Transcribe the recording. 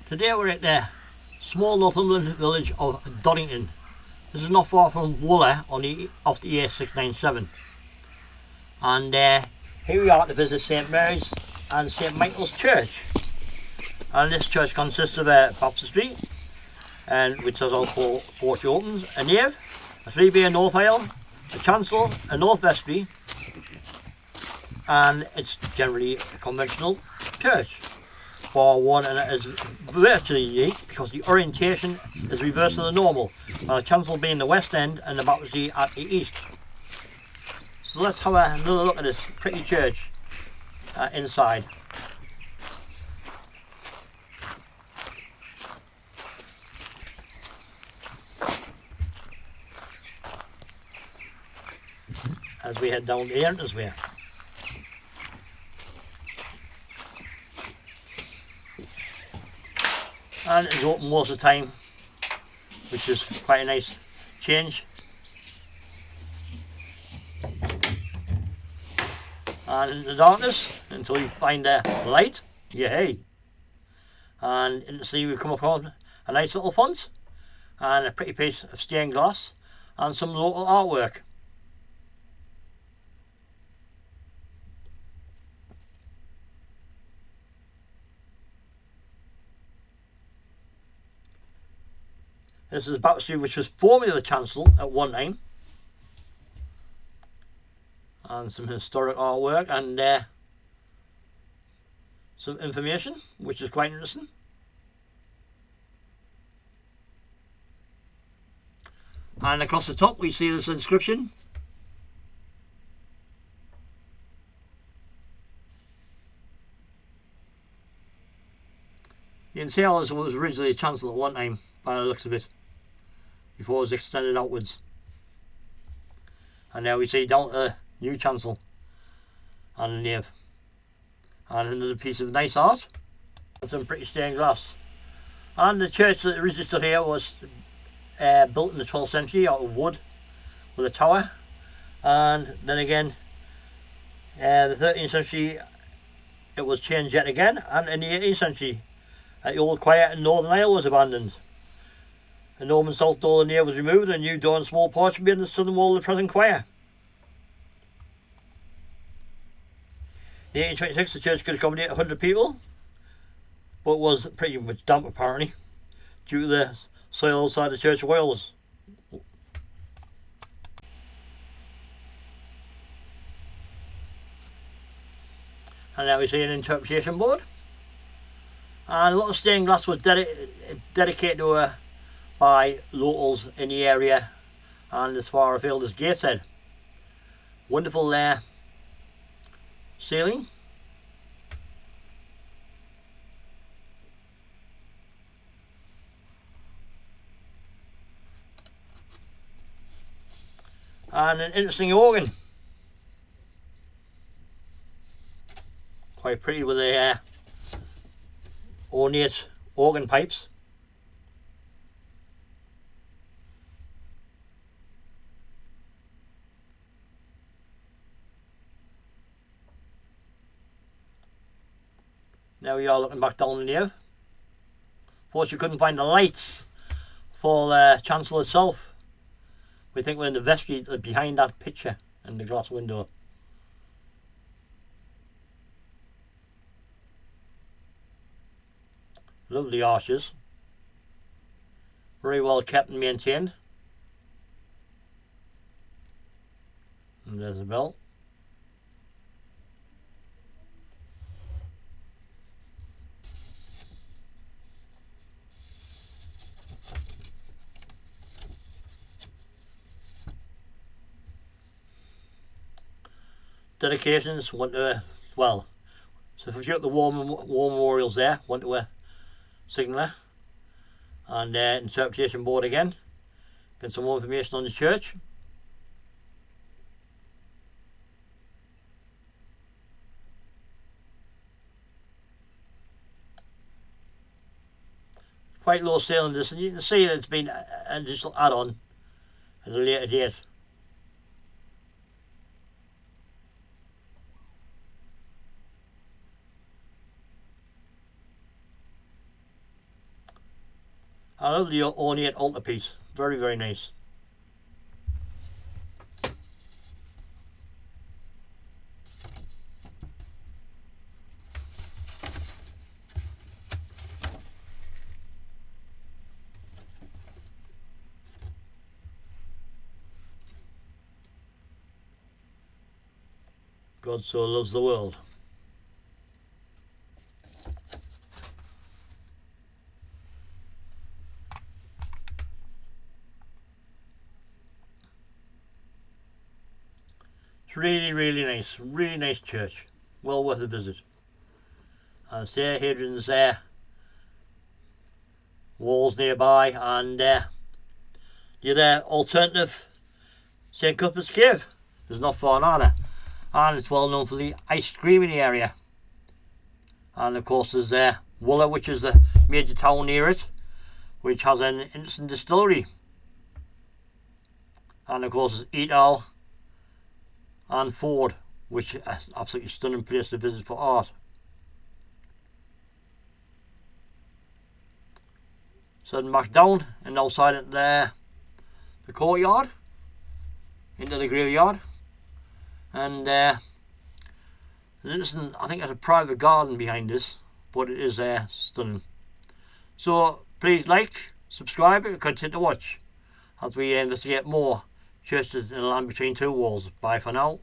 Today we're at the small Northumberland village of Doddington. This is not far from Wooler off the A697. And here we are to visit St Mary's and St Michael's Church. And this church consists of a baptistry, and which has our porch opens, a nave, a 3-bay north aisle, a chancel, a north vestry, and it's generally a conventional church for one, and it is virtually unique because the orientation is reversed to the normal, the chancel being the west end and the baptistry at the east. So let's have another look at this pretty church inside. As we head down the entranceway. And it's open most of the time, which is quite a nice change. And in the darkness, until you find a light, yay! And in the sea we come upon a nice little font, and a pretty piece of stained glass, and some local artwork. This is a baptistry which was formerly the chancel at one time. And some historic artwork and some information which is quite interesting. And across the top we see this inscription. You can see how this was originally a chancel at one time by the looks of it, before it was extended outwards. And now we see down to the new chancel and the nave. And another piece of nice art and some pretty stained glass. And the church that originally stood here was built in the 12th century out of wood with a tower. And then again, the 13th century it was changed yet again, and in the 18th century the old choir in Northern Aisle was abandoned. The Norman south door of the nave was removed, and a new door and small porch made in the southern wall of the present choir. In 1826 the church could accommodate 100 people, but was pretty much damp apparently, due to the soil outside the church walls. And now we see an interpretation board. And a lot of stained glass was dedicated to her by locals in the area and as far afield as Gateshead. Wonderful ceiling. And an interesting organ. Quite pretty with the ornate organ pipes. Now we are looking back down the nave. Of course you couldn't find the lights for the chancel itself. We think we're in the vestry behind that picture in the glass window. Lovely arches. Very well kept and maintained. And there's a bell. Dedications went to well. So if you got the war memorials there, went to a signaller, and interpretation board again. Get some more information on the church. Quite low ceiling this, and you can see that it's been an additional add-on at a later date. I love the ornate altarpiece. Very, very nice. God so loves the world. It's really, really nice church. Well worth a visit. And say Hadrian's walls nearby, and the other alternative St Cuthbert's Cave is not far either, and it's well known for the ice cream in the area. And of course there's Wooler, which is the major town near it, which has an interesting distillery. And of course there's Etal and Ford, which is an absolutely stunning place to visit for art. So heading back down and outside at the courtyard into the graveyard, and there's an interesting, I think there's a private garden behind this, but it is stunning. So please like, subscribe, and continue to watch as we investigate more churches in the land between two walls. Bye for now.